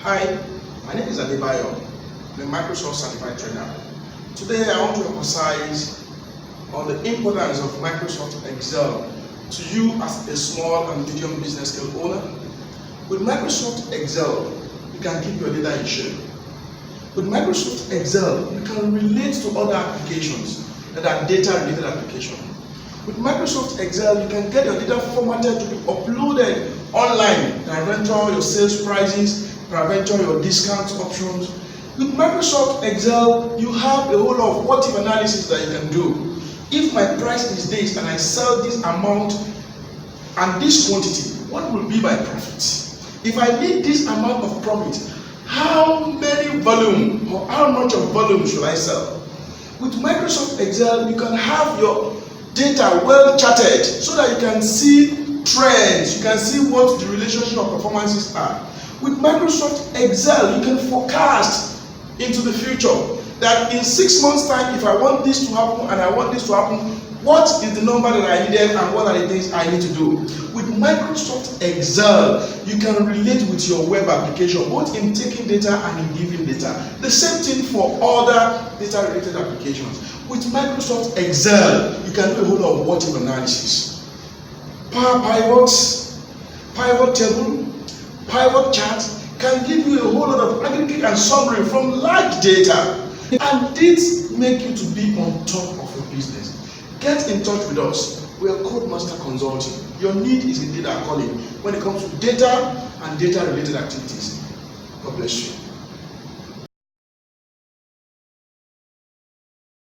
Hi, my name is Adebayo. I'm a Microsoft certified trainer. Today I want to emphasize on the importance of Microsoft Excel to you as a small and medium business scale owner. With Microsoft Excel, you can keep your data in shape. With Microsoft Excel, you can relate to other applications that are data-related applications. With Microsoft Excel, you can get your data formatted to be uploaded online, peradventure your sales prices, peradventure your discount options. With Microsoft Excel, you have a whole lot of what-if analysis that you can do. If my price is this and I sell this amount and this quantity, what will be my profit? If I need this amount of profit, how many volume or how much of volume should I sell? With Microsoft Excel, you can have your data well charted so that you can see trends, you can see what the relationship of performances are. With Microsoft Excel, you can forecast into the future that in 6 months' time, if I want this to happen and I want this to happen, what is the number that I needed and what are the things I need to do? With Microsoft Excel, you can relate with your web application, both in taking data and in giving data. The same thing for other data-related applications. With Microsoft Excel, you can do a whole lot of what-if analysis. Power pivots, pivot table, pivot chart can give you a whole lot of aggregate and summary from large data. And this make you to be on top of your business. Get in touch with us. We are Codemaster Consulting. Your need is indeed our calling when it comes to data and data-related activities. God bless you.